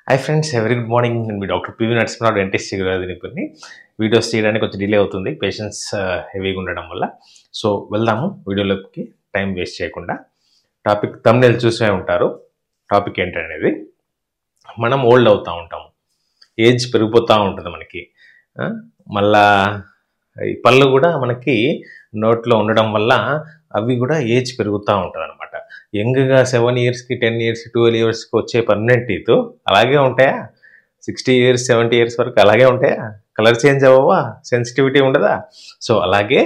Hi friends, very good morning. నేను మీ doctor PV Narasimha Rao, dentist Chiguradinipalli. Videos చేయడానికి కొంచెం డిలే అవుతుంది, పేషెంట్స్ హెవీగా ఉండడం వల్ల. సో వెళ్దాము వీడియోలోకి, టైం వేస్ట్ చేయకుండా. టాపిక్ థంబ్నెయిల్ చూసే ఉంటారు. టాపిక్ ఏంటనేది, మనం ఓల్డ్ అవుతూ ఉంటాము, ఏజ్ పెరిగిపోతూ ఉంటుంది మనకి. మళ్ళా ఈ పళ్ళు కూడా మనకి నోట్లో ఉండడం వల్ల అవి కూడా ఏజ్ పెరుగుతూ ఉంటుంది అనమాట. యంగ్గా 7 ఇయర్స్కి 10 ఇయర్స్ 12 ఇయర్స్కి వచ్చే పర్మనెంట్ టీత్ అలాగే ఉంటాయా? 60 ఇయర్స్ 70 ఇయర్స్ వరకు అలాగే ఉంటాయా? కలర్ చేంజ్ అవ్వవా? సెన్సిటివిటీ ఉండదా? సో అలాగే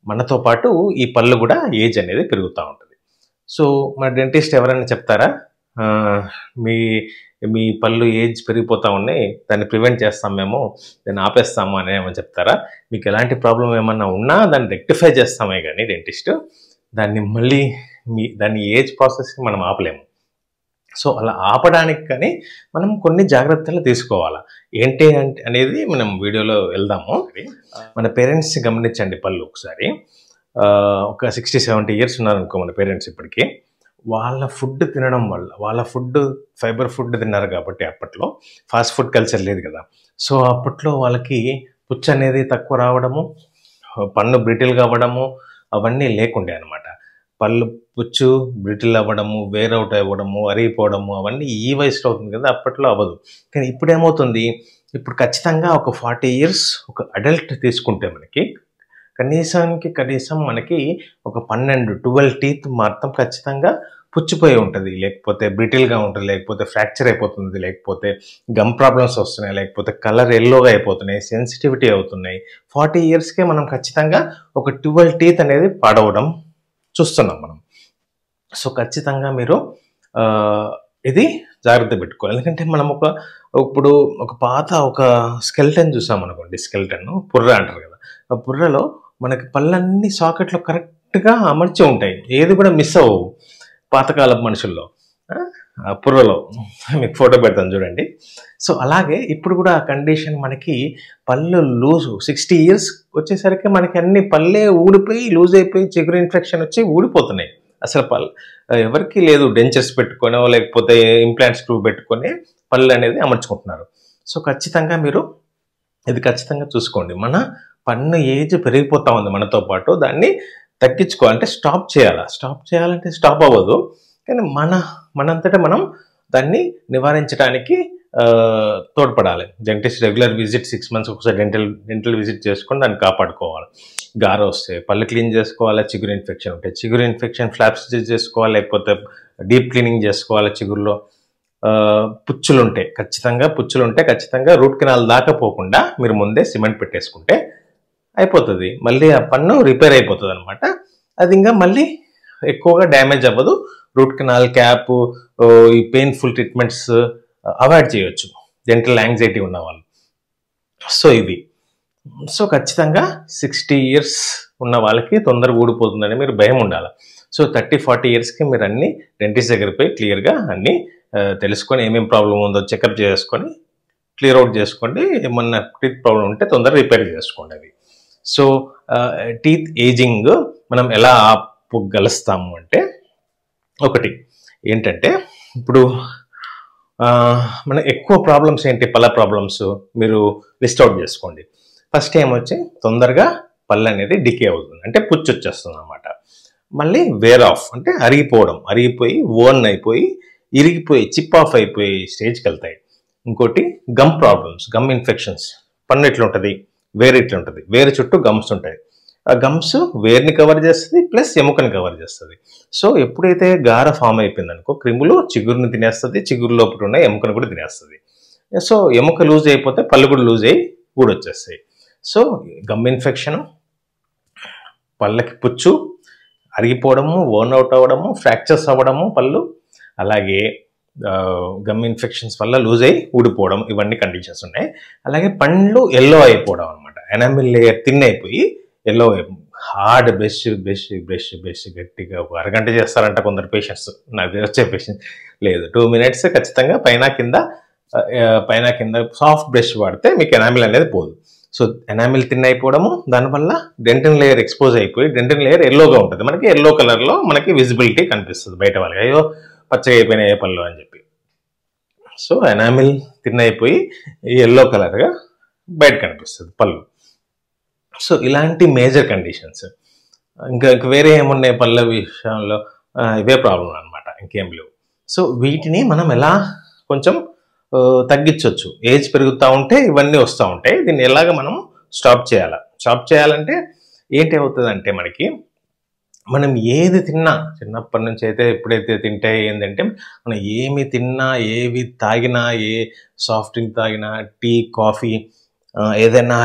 మనతో పాటు ఈ పళ్ళు కూడా ఏజ్ అనేది పెరుగుతూ ఉంటుంది. సో మన డెంటిస్ట్ ఎవరైనా చెప్తారా, మీ మీ పళ్ళు ఏజ్ పెరిగిపోతూ ఉన్నాయి, దాన్ని ప్రివెంట్ చేస్తాం మేము, దాన్ని ఆపేస్తాము అని ఏమని చెప్తారా? మీకు ఎలాంటి ప్రాబ్లం ఏమన్నా ఉన్నా దాన్ని రెక్టిఫై చేస్తామే కానీ డెంటిస్ట్ దాన్ని మళ్ళీ దాన్ని ఏజ్ ప్రాసెస్ని మనం ఆపలేము. సో అలా ఆపడానికి కానీ మనం కొన్ని జాగ్రత్తలు తీసుకోవాలి. ఏంటి అనేది మనం వీడియోలో వెళ్దాము. మన పేరెంట్స్ని గమనించండి. పళ్ళు ఒకసారి ఒక 60-70 ఇయర్స్ ఉన్నారనుకో మన పేరెంట్స్, ఇప్పటికీ వాళ్ళ ఫుడ్ తినడం వల్ల, వాళ్ళ ఫుడ్ ఫైబర్ ఫుడ్ తిన్నారు కాబట్టి, అప్పట్లో ఫాస్ట్ ఫుడ్ కల్చర్ లేదు కదా. సో అప్పట్లో వాళ్ళకి పుచ్చు అనేది తక్కువ రావడము, పన్ను బ్రిటిల్గా అవ్వడము అవన్నీ లేకుండే అనమాట. పళ్ళు పుచ్చు బ్రిటిల్ అవ్వడము, వేరౌట్ అవ్వడము, అరిగిపోవడము అవన్నీ ఈ వయసులో అవుతుంది కదా, అప్పట్లో అవ్వదు. కానీ ఇప్పుడు ఏమవుతుంది, ఇప్పుడు ఖచ్చితంగా ఒక 40 ఇయర్స్ ఒక అడల్ట్ తీసుకుంటే మనకి కనీసం మనకి ఒక 12 టీత్ మాత్రం ఖచ్చితంగా పుచ్చిపోయి ఉంటుంది, లేకపోతే బ్రిటిల్గా ఉంటుంది, లేకపోతే ఫ్రాక్చర్ అయిపోతుంది, లేకపోతే గమ్ ప్రాబ్లమ్స్ వస్తున్నాయి, లేకపోతే కలర్ ఎల్లోగా అయిపోతున్నాయి, సెన్సిటివిటీ అవుతున్నాయి. 40 ఇయర్స్కే మనం ఖచ్చితంగా ఒక 12 టీత్ అనేది పాడవడం చూస్తున్నాం మనం. సో ఖచ్చితంగా మీరు ఇది జాగ్రత్త పెట్టుకోవాలి. ఎందుకంటే మనం ఇప్పుడు ఒక పాత స్కెల్టన్ చూసాం అనుకోండి, స్కెల్టన్ పుర్ర అంటారు కదా, ఆ పుర్రలో మనకి పళ్ళన్నీ సాకెట్లో కరెక్ట్గా అమర్చి ఉంటాయి, ఏది కూడా మిస్ అవ్వవు. పాతకాలపు మనుషుల్లో ఆ పుర్రలో మీకు ఫోటో పెడతాను చూడండి. సో అలాగే ఇప్పుడు కూడా ఆ కండిషన్, మనకి పళ్ళు లూజు 60 ఇయర్స్ వచ్చేసరికి మనకి అన్ని పళ్ళే ఊడిపోయి లూజ్ అయిపోయి చిగురు ఇన్ఫెక్షన్ వచ్చి ఊడిపోతున్నాయి. అసలు ఎవరికి లేదు డెంచర్స్ పెట్టుకొనో లేకపోతే ఇంప్లాంట్ స్క్రూ పెట్టుకొని పళ్ళు అనేది అమర్చుకుంటున్నారు. సో ఖచ్చితంగా మీరు ఇది ఖచ్చితంగా చూసుకోండి. మన పన్ను ఏజ్ పెరిగిపోతా ఉంది మనతో పాటు, దాన్ని తగ్గించుకోవాలంటే స్టాప్ చేయాలంటే స్టాప్ అవ్వదు. కానీ మనంతటా మనం దాన్ని నివారించడానికి తోడ్పడాలి. డెంటిస్ట్ రెగ్యులర్ విజిట్ 6 months ఒకసారి డెంటల్ విజిట్ చేసుకొని దాన్ని కాపాడుకోవాలి. గార వస్తే పళ్ళు క్లీన్ చేసుకోవాలి, చిగురు ఇన్ఫెక్షన్ ఉంటే చిగురు ఇన్ఫెక్షన్ ఫ్లాప్స్ చేసుకోవాలి, లేకపోతే డీప్ క్లీనింగ్ చేసుకోవాలి. చిగురులో పుచ్చులుంటే ఖచ్చితంగా రూట్ కెనాల్ దాకా పోకుండా మీరు ముందే సిమెంట్ పెట్టేసుకుంటే అయిపోతుంది. మళ్ళీ ఆ పన్ను రిపేర్ అయిపోతుంది అనమాట. అది ఇంకా మళ్ళీ ఎక్కువగా డ్యామేజ్ అవ్వదు. రూట్ కెనాల్, క్యాప్, ఈ పెయిన్ఫుల్ ట్రీట్మెంట్స్ అవాయిడ్ చేయొచ్చు డెంటల్ యాంగ్జైటీ ఉన్న వాళ్ళు. సో ఇవి ఖచ్చితంగా 60 ఇయర్స్ ఉన్న వాళ్ళకి తొందరగా ఊడిపోతుందని మీరు భయం ఉండాలి. సో 30-40 ఇయర్స్కి మీరు అన్ని డెంటిస్ట్ దగ్గరికి పోయి క్లియర్గా అన్నీ తెలుసుకొని ఏమేమి ప్రాబ్లం ఉందో చెకప్ చేసుకొని క్లియర్ అవుట్ చేసుకోండి. ఏమన్నా టీత్ ప్రాబ్లం ఉంటే తొందరగా రిపేర్ చేసుకోండి అవి. సో టీత్ ఏజింగ్ మనం ఎలా ఆపగలుస్తాము అంటే, ఒకటి ఏంటంటే, ఇప్పుడు మన ఎక్కువ ప్రాబ్లమ్స్ ఏంటి, పళ్ళ ప్రాబ్లమ్స్ మీరు లిస్ట్ అవుట్ చేసుకోండి. ఫస్ట్ ఏమొచ్చి తొందరగా పళ్ళు అనేది డికే అవుతుంది, అంటే పుచ్చు వచ్చేస్తుంది అనమాట. మళ్ళీ వేర్ ఆఫ్ అంటే అరిగిపోయి ఓన్ అయిపోయి ఇరిగిపోయి చిప్ ఆఫ్ అయిపోయి స్టేజ్కి వెళ్తాయి. ఇంకోటి గమ్ ప్రాబ్లమ్స్, గమ్ ఇన్ఫెక్షన్స్. పన్ను ఎట్లుంటుంది, వేరు ఇట్లుంటుంది, వేరు చుట్టూ గమ్స్ ఉంటాయి. ఆ గమ్స్ వేర్ని కవర్ చేస్తుంది, ప్లస్ ఎముకని కవర్ చేస్తుంది. సో ఎప్పుడైతే గార ఫామ్ అయిపోయింది అనుకో, క్రిములు చిగురుని తినేస్తుంది, చిగురు లోపల ఉన్న ఎముకను కూడా తినేస్తుంది. సో ఎముక లూజ్ అయిపోతే పళ్ళు కూడా లూజ్ అయ్యి ఊడొచ్చేస్తాయి. సో గమ్ ఇన్ఫెక్షన్, పళ్ళకి పుచ్చు అరిగిపోవడము, ఓన్ అవుట్ అవ్వడము, ఫ్రాక్చర్స్ అవ్వడము పళ్ళు, అలాగే గమ్ ఇన్ఫెక్షన్స్ వల్ల లూజ్ అయ్యి ఊడిపోవడం, ఇవన్నీ కండిషన్స్ ఉన్నాయి. అలాగే పండ్లు ఎల్లో అయిపోవడం అనమాట, ఎనామిల్ లేయర్ థిన్ అయిపోయి ఎల్లో హార్డ్ బ్రష్ గట్టిగా ఒక అరగంట చేస్తారంట కొందరు పేషెంట్స్. నాకు వచ్చే పేషెంట్స్ లేదు, 2 minutes ఖచ్చితంగా పైన కింద సాఫ్ట్ బ్రష్ వాడితే మీకు ఎనామిల్ అనేది పోదు. సో ఎనామిల్ థిన్ అయిపోవడము, దానివల్ల డెంటిన్ లేయర్ ఎక్స్పోజ్ అయిపోయి డెంటిన్ లేయర్ ఎల్లోగా ఉంటుంది, మనకి ఎల్లో కలర్లో మనకి విజిబిలిటీ కనిపిస్తుంది బయట వాళ్ళకి, అయ్యో పచ్చగా అయిపోయినాయి ఏ పళ్ళు అని చెప్పి. సో ఎనామిల్ థిన్ అయిపోయి ఎల్లో కలర్గా బయట కనిపిస్తుంది పళ్ళు. సో ఇలాంటి మేజర్ కండిషన్స్. ఇంకా వేరే ఏమున్నాయి పళ్ళ విషయంలో, ఇవే ప్రాబ్లం అనమాట, ఇంకేం లేవు. సో వీటిని మనం ఎలా కొంచెం తగ్గించవచ్చు. ఏజ్ పెరుగుతూ ఉంటే ఇవన్నీ వస్తూ ఉంటాయి. దీన్ని ఎలాగ మనం స్టాప్ చేయాలంటే ఏంటి అవుతుందంటే మనం ఏది తిన్నా చిన్నప్పటి నుంచి అయితే ఎప్పుడైతే తింటే ఏంటంటే మనం ఏమి తిన్నా ఏవి తాగినా, ఏ సాఫ్ట్ డ్రింక్ తాగినా, టీ కాఫీ, ఏదైనా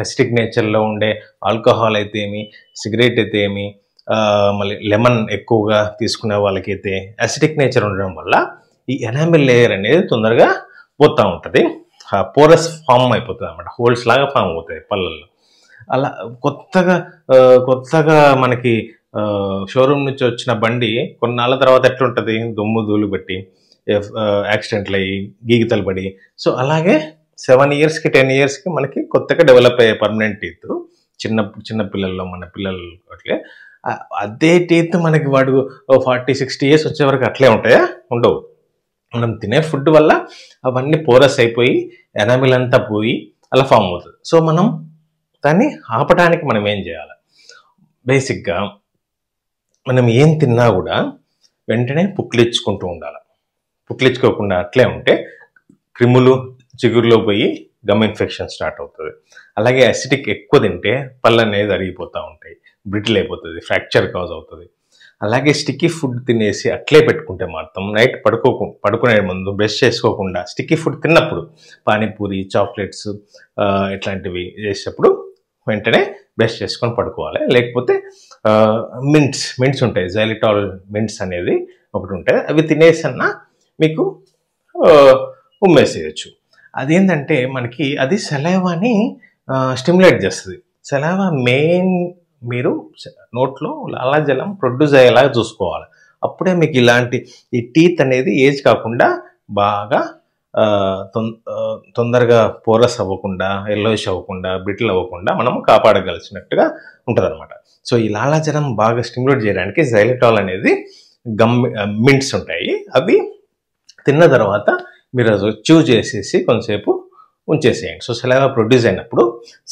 అసిడిక్ నేచర్లో ఉండే ఆల్కహాల్ అయితే ఏమి, సిగరెట్ అయితే ఏమి, మళ్ళీ లెమన్ ఎక్కువగా తీసుకునే వాళ్ళకైతే అసిడిక్ నేచర్ ఉండడం వల్ల ఈ ఎనామిల్ లేయర్ అనేది తొందరగా పోతూ ఉంటుంది. పోరస్ ఫామ్ అయిపోతుంది అన్నమాట, హోల్స్ లాగా ఫామ్ అవుతాయి పళ్ళల్లో. అలా కొత్తగా మనకి షోరూమ్ నుంచి వచ్చిన బండి కొన్నాళ్ళ తర్వాత ఎట్లుంటుంది, దుమ్ము ధూళి బట్టి యాక్సిడెంట్లు అయ్యి గీగితలు పడి, సో అలాగే 7 yearsకి 10 yearsకి మనకి కొత్తగా డెవలప్ అయ్యే పర్మనెంట్ టీత్ చిన్న పిల్లల్లో, మన పిల్లలు అట్లే అదే టీత్ మనకి వాడు 40-60 years వచ్చే వరకు అట్లే ఉంటాయా? ఉండవు. మనం తినే ఫుడ్ వల్ల అవన్నీ పోరస్ అయిపోయి ఎనామిల్ అంతా పోయి అలా ఫామ్ అవుతుంది. సో మనం దాన్ని ఆపడానికి మనం ఏం చేయాలి? బేసిక్గా మనం ఏం తిన్నా కూడా వెంటనే పుక్కిలించుకుంటూ ఉండాలి. పుక్కిలించుకోకుండా అట్లే ఉంటే క్రిములు చిగురులో పోయి గమ్ ఇన్ఫెక్షన్ స్టార్ట్ అవుతుంది. అలాగే అసిడిక్ ఎక్కువ తింటే పళ్ళు అనేది అరిగిపోతూ ఉంటాయి, బ్రిటిల్ అయిపోతుంది, ఫ్రాక్చర్ కాజ్ అవుతుంది. అలాగే స్టిక్కీ ఫుడ్ తినేసి అట్లే పెట్టుకుంటే మాత్రం నైట్ పడుకునే ముందు బ్రష్ చేసుకోకుండా స్టిక్కీ ఫుడ్ తిన్నప్పుడు, పానీపూరి, చాక్లెట్స్ ఇట్లాంటివి చేసేటప్పుడు వెంటనే బ్రష్ చేసుకొని పడుకోవాలి. లేకపోతే మింట్స్ ఉంటాయి, జైలిటాల్ మింట్స్ అనేది ఒకటి ఉంటుంది, అవి తినేసన్నా మీకు ఉమ్మేసేయచ్చు. అదేంటంటే మనకి అది సలైవాని స్టిమ్యులేట్ చేస్తుంది. సలైవా మెయిన్ మీరు నోట్లో లాలాజలం ప్రొడ్యూస్ అయ్యేలాగా చూసుకోవాలి. అప్పుడే మీకు ఈ టీత్ అనేది ఏజ్ కాకుండా బాగా తొందరగా పోరస్ అవ్వకుండా, ఎల్లోయిష్ అవ్వకుండా, బ్రిటిల్ అవ్వకుండా మనం కాపాడగలిసినట్టుగా ఉంటుంది అనమాట. సో ఈ లాలాజలం బాగా స్టిమ్యులేట్ చేయడానికి జైలిటాల్ అనేది మింట్స్ ఉంటాయి. అవి తిన్న తర్వాత మీరు అది చూ చేసేసి కొంతసేపు ఉంచేసేయండి. సో సలైవా ప్రొడ్యూస్ అయినప్పుడు,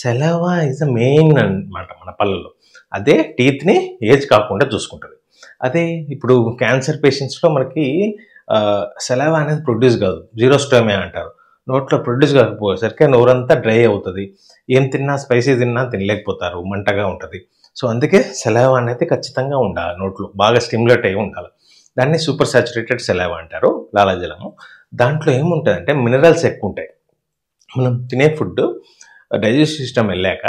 సలైవా ఈజ్ ద మెయిన్ అనమాట మన పళ్ళలో. అదే టీత్ని ఏజ్ కాకుండా చూసుకుంటుంది. అదే ఇప్పుడు క్యాన్సర్ పేషెంట్స్లో మనకి సలైవా అనేది ప్రొడ్యూస్ కాదు, జీరోస్టోమియా అంటారు. నోట్లో ప్రొడ్యూస్ కాకపోయేసరికి నోరంతా డ్రై అవుతుంది. ఏం తిన్నా, స్పైసీ తిన్నా తినలేకపోతారు, మంటగా ఉంటుంది. సో అందుకే సలైవా అనేది ఖచ్చితంగా ఉండాలి, నోట్లో బాగా స్టిమ్యులేట్ అయ్యి ఉండాలి. దాన్ని సూపర్ సాచురేటెడ్ సలైవా అంటారు, లాలాజలము. దాంట్లో ఏముంటుందంటే మినరల్స్ ఎక్కువ ఉంటాయి. మనం తినే ఫుడ్ డైజెస్టివ్ సిస్టమ్ వెళ్ళాక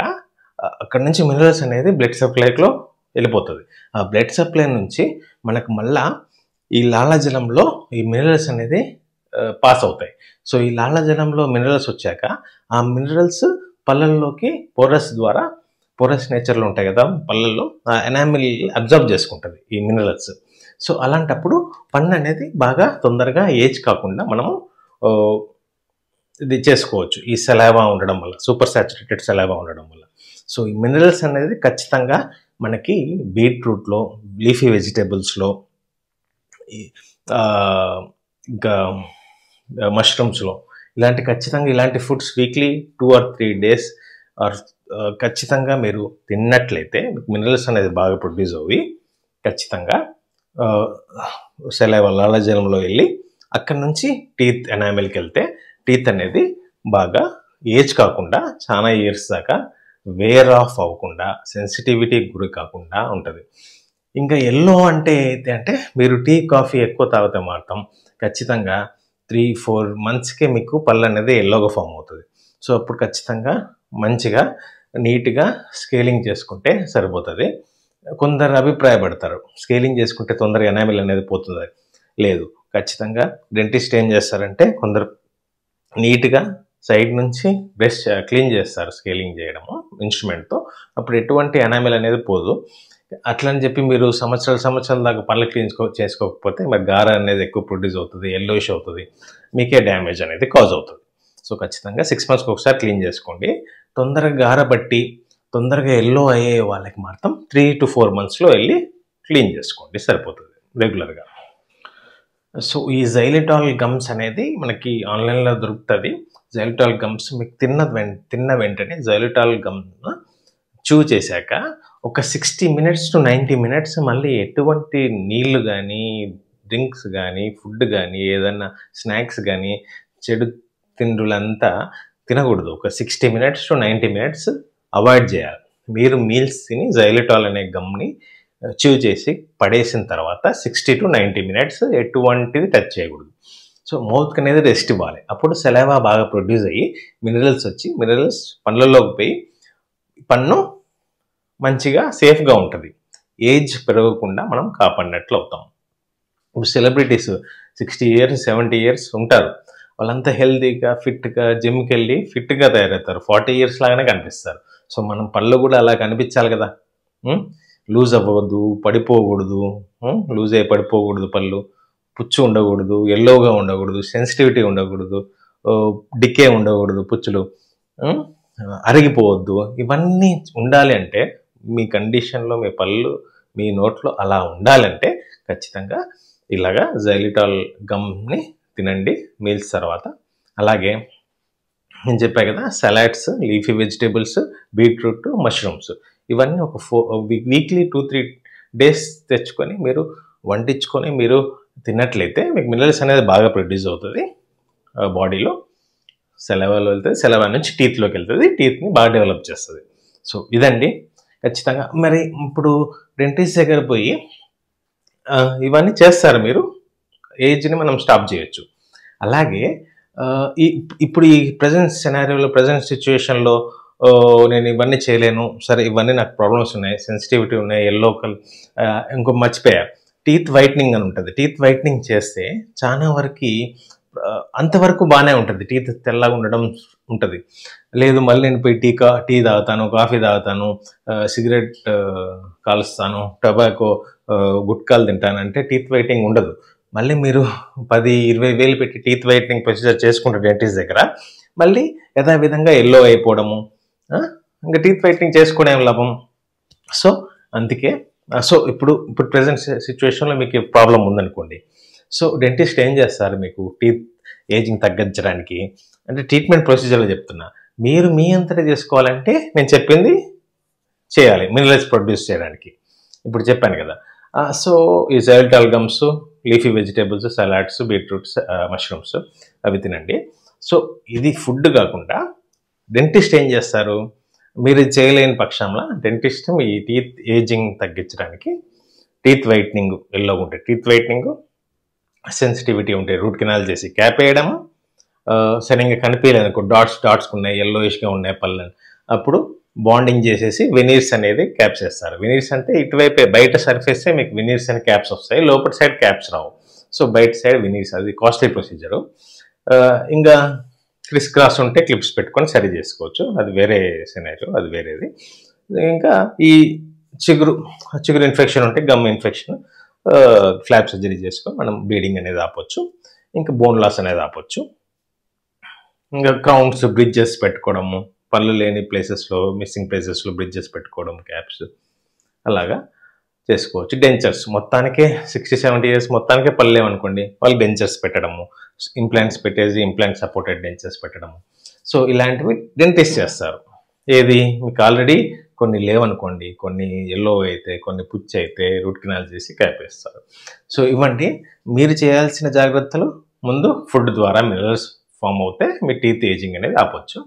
అక్కడ నుంచి మినరల్స్ అనేది బ్లడ్ సప్లైలో వెళ్ళిపోతుంది. ఆ బ్లడ్ సప్లై నుంచి మనకు మళ్ళా ఈ లాలాజలంలో ఈ మినరల్స్ అనేది పాస్ అవుతాయి. సో ఈ లాలాజలంలో మినరల్స్ వచ్చాక ఆ మినరల్స్ పళ్ళల్లోకి పోరస్ నేచర్లో ఉంటాయి కదా పళ్ళల్లో, ఆ ఎనామిల్ అబ్జర్వ్ చేసుకుంటుంది ఈ మినరల్స్. సో అలాంటప్పుడు పన్ను అనేది బాగా తొందరగా ఏజ్ కాకుండా మనము ఇది చేసుకోవచ్చు ఈ సలైవా ఉండడం వల్ల, సూపర్ సాచురేటెడ్ సలైవా ఉండడం వల్ల. సో ఈ మినరల్స్ అనేది ఖచ్చితంగా మనకి బీట్రూట్లో, లీఫీ వెజిటేబుల్స్లో, ఇంకా మష్రూమ్స్లో ఖచ్చితంగా ఇలాంటి ఫుడ్స్ వీక్లీ 2 or 3 days ఖచ్చితంగా మీరు తిన్నట్లయితే మినరల్స్ అనేది బాగా ప్రొడ్యూస్ అయ్యి ఖచ్చితంగా సలైవా లాలాజలంలో వెళ్ళి అక్కడి నుంచి టీత్ ఎనామిల్కి వెళ్తే టీత్ అనేది బాగా ఏజ్ కాకుండా చాలా ఇయర్స్ దాకా వేర్ ఆఫ్ అవ్వకుండా, సెన్సిటివిటీ గురి కాకుండా ఉంటుంది. ఇంకా ఎల్లో అంటే మీరు టీ కాఫీ ఎక్కువ తాగితే మాత్రం ఖచ్చితంగా 3-4 monthsకే మీకు పళ్ళు అనేది ఎల్లోగా ఫామ్ అవుతుంది. సో అప్పుడు ఖచ్చితంగా మంచిగా నీట్గా స్కేలింగ్ చేసుకుంటే సరిపోతుంది. కొందరు అభిప్రాయపడతారు స్కేలింగ్ చేసుకుంటే తొందరగా ఎనామిల్ అనేది పోతుంది. లేదు, ఖచ్చితంగా డెంటిస్ట్ ఏం చేస్తారంటే కొందరు నీట్గా సైడ్ నుంచి బ్రష్ క్లీన్ చేస్తారు స్కేలింగ్ చేయడము ఇన్స్ట్రుమెంట్తో. అప్పుడు ఎటువంటి ఎనామిల్ అనేది పోదు. అట్లని చెప్పి మీరు సంవత్సరాల దాకా పళ్ళు క్లీన్ చేసుకోకపోతే మరి గార అనేది ఎక్కువ ప్రొడ్యూస్ అవుతుంది, ఎల్లోయిష్ అవుతుంది, మీకే డ్యామేజ్ అనేది కాజ్ అవుతుంది. సో ఖచ్చితంగా 6 monthsకి ఒకసారి క్లీన్ చేసుకోండి. తొందరగా గార బట్టి తొందరగా ఎల్లో అయ్యే వాళ్ళకి మాత్రం 3 to 4 monthsలో వెళ్ళి క్లీన్ చేసుకోండి, సరిపోతుంది రెగ్యులర్గా. సో ఈ జైలిటాల్ గమ్స్ అనేది మనకి ఆన్లైన్లో దొరుకుతుంది. జైలిటాల్ గమ్స్ మీకు తిన్న వెంటనే జైలిటాల్ గమ్ చూ చేశాక ఒక 60 minutes to 90 minutes మళ్ళీ ఎటువంటి నీళ్లు కానీ, డ్రింక్స్ కానీ, ఫుడ్ కానీ, ఏదన్నా స్నాక్స్ కానీ, చెడు తిండులంతా తినకూడదు. ఒక 60 minutes to 90 minutes అవాయిడ్ చేయాలి. మీరు మీల్స్ తిని జైలిటాల్ అనే గమ్ని చూ చేసి పడేసిన తర్వాత 60 to 90 minutes ఎటువంటిది టచ్ చేయకూడదు. సో మౌత్కి అనేది రెస్ట్ ఇవ్వాలి. అప్పుడు సెలవా బాగా ప్రొడ్యూస్ అయ్యి మినరల్స్ పళ్ళలోకి పోయి పన్ను మంచిగా సేఫ్గా ఉంటుంది. ఏజ్ పెరగకుండా మనం కాపాడినట్లు అవుతాం. ఇప్పుడు సెలబ్రిటీస్ 60 years 70 years ఉంటారు. వాళ్ళంతా హెల్తీగా ఫిట్గా జిమ్కి వెళ్ళి ఫిట్గా తయారవుతారు. 40 years లాగానే కనిపిస్తారు. సో మనం పళ్ళు కూడా అలా కనిపించాలి కదా. లూజ్ అవ్వకూడదు, పడిపోకూడదు, లూజ్ అయ్యి పడిపోకూడదు, పళ్ళు పుచ్చు ఉండకూడదు, ఎల్లోగా ఉండకూడదు, సెన్సిటివిటీ ఉండకూడదు, డికే ఉండకూడదు, పుచ్చులు అరిగిపోవద్దు. ఇవన్నీ ఉండాలి అంటే మీ కండిషన్లో మీ పళ్ళు మీ నోట్లో అలా ఉండాలంటే ఖచ్చితంగా ఇలాగా జైలిటాల్ గమ్ని తినండి మీల్స్ తర్వాత. అలాగే నేను చెప్పా కదా, salads, leafy vegetables, beetroot, mushrooms, ఇవన్నీ ఒక వీక్లీ 2-3 days తెచ్చుకొని మీరు వండించుకొని మీరు తిన్నట్లయితే మీకు మినరల్స్ అనేది బాగా ప్రొడ్యూస్ అవుతుంది బాడీలో. సెలవాలో వెళ్తుంది, సెలవా నుంచి టీత్లోకి వెళ్తుంది, టీత్ని బాగా డెవలప్ చేస్తుంది. సో ఇదండి ఖచ్చితంగా. మరి ఇప్పుడు డెంటిస్ట్ దగ్గర పోయి ఇవన్నీ చేస్తారు మీరు, ఏజ్ని మనం స్టాప్ చేయొచ్చు. అలాగే ఇప్పుడు ఈ ప్రజెంట్ సినారియోలో, ప్రజెంట్ సిచ్యువేషన్లో నేను ఇవన్నీ చేయలేను, సరే ఇవన్నీ నాకు ప్రాబ్లమ్స్ ఉన్నాయి, సెన్సిటివిటీ ఉన్నాయి, ఎల్లో కలర్, ఇంకో మర్చిపోయా, టీత్ వైట్నింగ్ అని ఉంటుంది. టీత్ వైట్నింగ్ చేస్తే చాలా వరకు అంతవరకు బాగానే ఉంటుంది, టీత్ తెల్లగా ఉండడం ఉంటుంది. లేదు మళ్ళీ నేను పోయి టీ తాగుతాను, కాఫీ తాగుతాను, సిగరెట్ కాలుస్తాను, టొబాకో గుట్కాలు తింటాను అంటే టీత్ వైట్నింగ్ ఉండదు. మళ్ళీ మీరు 10-20 వేలు పెట్టి టీత్ వైట్నింగ్ ప్రొసీజర్ చేసుకుంటారు డెంటిస్ట్ దగ్గర, మళ్ళీ యథావిధంగా ఎల్లో అయిపోవడము, ఇంకా టీత్ వైట్నింగ్ చేసుకునే లాభం. సో అందుకే ఇప్పుడు ప్రెజెంట్ సిచ్యువేషన్లో మీకు ప్రాబ్లం ఉందనుకోండి, సో డెంటిస్ట్ ఏం చేస్తారు, మీకు టీత్ ఏజింగ్ తగ్గించడానికి అంటే ట్రీట్మెంట్ ప్రొసీజర్లో చెప్తున్నా, మీరు మీ అంతటా చేసుకోవాలంటే నేను చెప్పింది చేయాలి మినరల్స్ ప్రొడ్యూస్ చేయడానికి. ఇప్పుడు చెప్పాను కదా. సో ఈ xylitol gums, leafy vegetables, salads, beetroots, mushrooms అవి తినండి. సో ఇది ఫుడ్ కాకుండా డెంటిస్ట్ ఏం చేస్తారు, మీరు చేయలేని పక్షంలో డెంటిస్ట్ మీ టీత్ ఏజింగ్ తగ్గించడానికి టీత్ వైట్నింగ్, ఎల్లోగా ఉంటాయి టీత్ వైట్నింగ్, సెన్సిటివిటీ ఉంటాయి రూట్ కెనాల్ చేసి క్యాప్ వేయడము, సరిగ్గా కనిపించలేదు అనుకో, డాట్స్ ఉన్నాయి, ఎల్లోయిష్గా ఉన్నాయి పళ్ళు, అప్పుడు బాండింగ్ చేసేసి వెనీర్స్ అనేది క్యాప్స్ వేస్తారు. వెనీర్స్ అంటే ఇటువైపే బయట సర్ఫేసే మీకు వెనీర్స్ అని క్యాప్స్ వస్తాయి, లోపల సైడ్ క్యాప్స్ రావు. సో బయట సైడ్ వెనీర్స్, అది కాస్ట్లీ ప్రొసీజరు. ఇంకా క్రిస్ క్రాస్ ఉంటే క్లిప్స్ పెట్టుకొని సరి చేసుకోవచ్చు, అది వేరే సినారియో, అది వేరేది. ఇంకా ఈ చిగురు ఇన్ఫెక్షన్ ఉంటే, గమ్ ఇన్ఫెక్షన్, ఫ్లాప్ సర్జరీ చేసుకొని మనం బ్లీడింగ్ అనేది ఆపొచ్చు, ఇంకా బోన్ లాస్ అనేది ఆపొచ్చు. ఇంకా క్రౌన్స్, బ్రిడ్జెస్ పెట్టుకోవడము, పళ్ళు లేని ప్లేసెస్లో, మిస్సింగ్ ప్లేసెస్లో బ్రిడ్జెస్ పెట్టుకోవడం, క్యాప్స్, అలాగా చేసుకోవచ్చు. డెంచర్స్, మొత్తానికే 60-70 years మొత్తానికే పళ్ళు లేవనుకోండి, వాళ్ళు డెంచర్స్ పెట్టడము, ఇంప్లాంట్స్ పెట్టేసి ఇంప్లాంట్ సపోర్టెడ్ డెంచర్స్ పెట్టడము. సో ఇలాంటివి డెంటిస్ట్ చేస్తారు. ఏది మీకు ఆల్రెడీ కొన్ని లేవనుకోండి, కొన్ని ఎల్లో అయితే, కొన్ని పుచ్చి అయితే రూట్ కెనాల్ చేసి క్యాప్ వేస్తారు. సో ఇవంటి మీరు చేయాల్సిన జాగ్రత్తలు. ముందు ఫుడ్ ద్వారా మినరల్స్ ఫామ్ అవుతే మీ టీత్ ఏజింగ్ అనేది ఆపొచ్చు.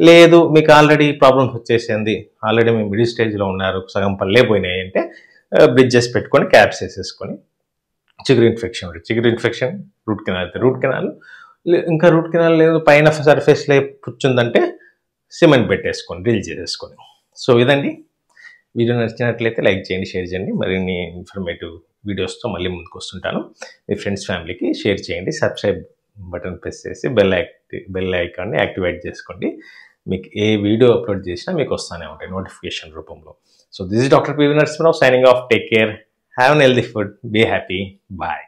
లేదు మీకు ఆల్రెడీ ప్రాబ్లమ్స్ వచ్చేసింది, ఆల్రెడీ మీ మిడిల్ స్టేజ్లో ఉన్నారు, సగం పళ్ళే పోయినాయి అంటే బ్రిడ్జెస్ పెట్టుకొని క్యాప్స్ వేసేసుకొని, చిగురు ఇన్ఫెక్షన్ రూట్ కెనాల్ అయితే రూట్ కెనాల్, ఇంకా రూట్ కెనాల్ లేదు పైన సర్ఫేస్లో పుచ్చుందంటే సిమెంట్ పెట్టేసుకొని డ్రిల్ చేసేసుకొని. సో ఇదండి, వీడియో నచ్చినట్లయితే లైక్ చేయండి, షేర్ చేయండి. మరిన్ని ఇన్ఫర్మేటివ్ వీడియోస్తో మళ్ళీ ముందుకు వస్తుంటాను. మీ ఫ్రెండ్స్ ఫ్యామిలీకి షేర్ చేయండి, సబ్స్క్రైబ్ బటన్ ప్రెస్ చేసి బెల్ ఐకాన్ని యాక్టివేట్ చేసుకోండి. మీకు ఏ వీడియో అప్లోడ్ చేసినా మీకు వస్తూనే ఉంటాయి నోటిఫికేషన్ రూపంలో. So this is doctor PV Narasimharao signing off. Take care, have an healthy food, be happy, bye.